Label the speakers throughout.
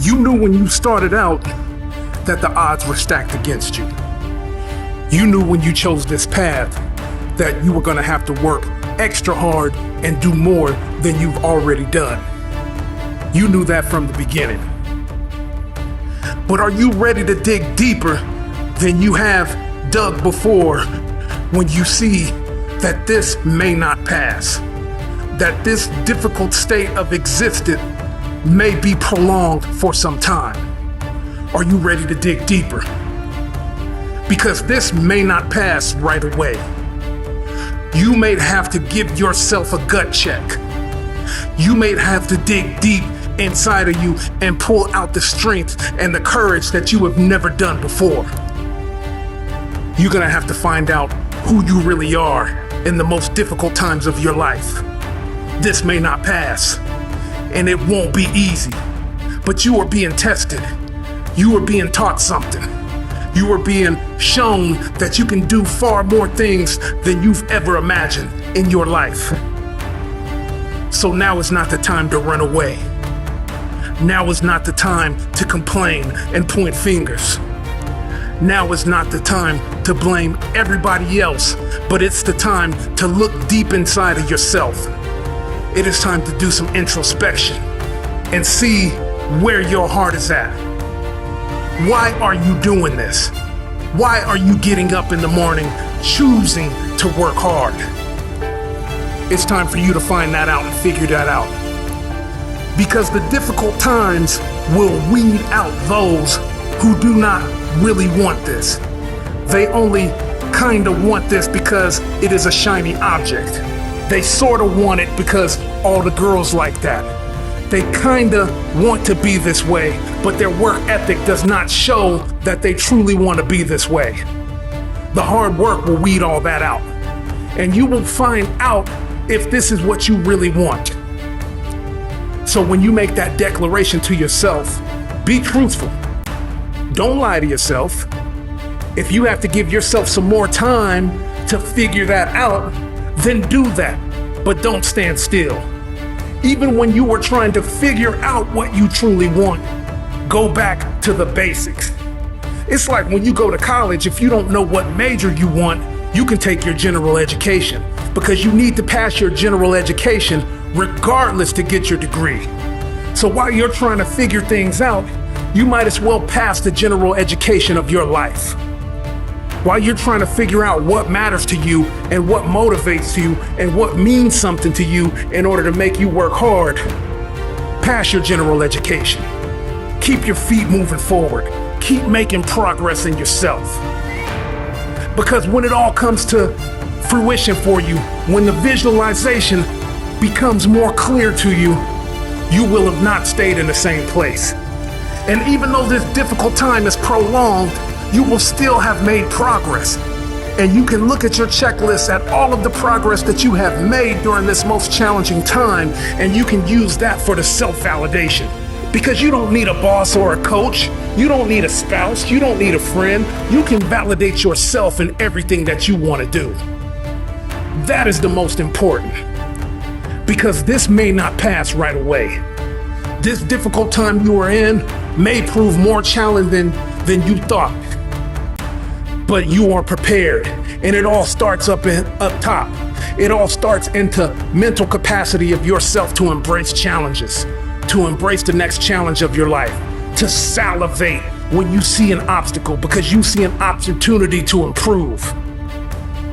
Speaker 1: You knew when you started out that the odds were stacked against you. You knew when you chose this path that you were going to have to work extra hard and do more than you've already done. You knew that from the beginning. But are you ready to dig deeper than you have dug before when you see that this may not pass? That this difficult state of existence may be prolonged for some time? Are you ready to dig deeper? Because this may not pass right away. You may have to give yourself a gut check. You may have to dig deep inside of you and pull out the strength and the courage that you have never done before. You're gonna have to find out who you really are in the most difficult times of your life. This may not pass, and it won't be easy, but you are being tested. You are being taught something. You are being shown that you can do far more things than you've ever imagined in your life. So now is not the time to run away. Now is not the time to complain and point fingers. Now is not the time to blame everybody else, but it's the time to look deep inside of yourself. It is time to do some introspection and see where your heart is at. Why are you doing this? Why are you getting up in the morning choosing to work hard? It's time for you to find that out and figure that out. Because the difficult times will weed out those who do not really want this. They only kind of want this because it is a shiny object. They sort of want it because all the girls like that. They kind of want to be this way, but their work ethic does not show that they truly want to be this way. The hard work will weed all that out, and you will find out if this is what you really want. So when you make that declaration to yourself, be truthful. Don't lie to yourself. If you have to give yourself some more time to figure that out, then do that, but don't stand still. Even when you were trying to figure out what you truly want, go back to the basics. It's like when you go to college, if you don't know what major you want, you can take your general education because you need to pass your general education regardless to get your degree. So while you're trying to figure things out, you might as well pass the general education of your life. While you're trying to figure out what matters to you and what motivates you and what means something to you in order to make you work hard, pass your general education. Keep your feet moving forward. Keep making progress in yourself. Because when it all comes to fruition for you, when the visualization becomes more clear to you, you will have not stayed in the same place. And even though this difficult time is prolonged, you will still have made progress. And you can look at your checklist at all of the progress that you have made during this most challenging time, and you can use that for the self-validation. Because you don't need a boss or a coach. You don't need a spouse. You don't need a friend. You can validate yourself in everything that you want to do. That is the most important. Because this may not pass right away. This difficult time you are in may prove more challenging than you thought. But you are prepared, and it all starts up top. It all starts into mental capacity of yourself to embrace challenges, to embrace the next challenge of your life, to salivate when you see an obstacle because you see an opportunity to improve.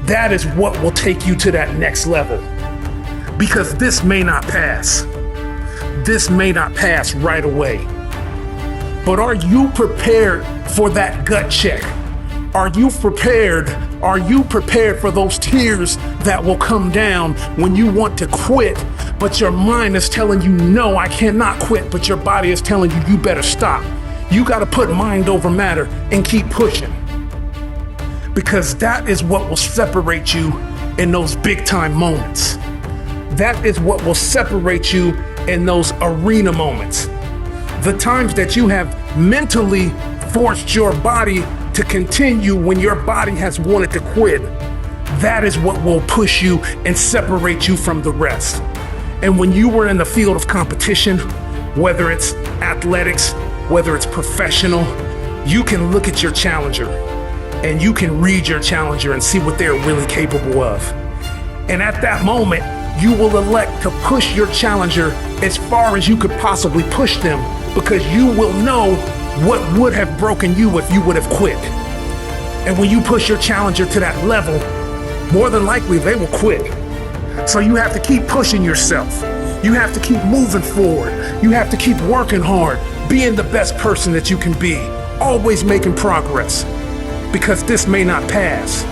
Speaker 1: That is what will take you to that next level. Because this may not pass. This may not pass right away. But are you prepared for that gut check? Are you prepared? Are you prepared for those tears that will come down when you want to quit, but your mind is telling you, no, I cannot quit, but your body is telling you, you better stop. You got to put mind over matter and keep pushing. Because that is what will separate you in those big time moments. That is what will separate you in those arena moments. The times that you have mentally forced your body to continue when your body has wanted to quit. That is what will push you and separate you from the rest. And when you were in the field of competition, whether it's athletics, whether it's professional, you can look at your challenger and you can read your challenger and see what they're really capable of. And at that moment, you will elect to push your challenger as far as you could possibly push them, because you will know what would have broken you if you would have quit. And when you push your challenger to that level, more than likely they will quit. So you have to keep pushing yourself. You have to keep moving forward. You have to keep working hard, being the best person that you can be, always making progress, because this may not pass.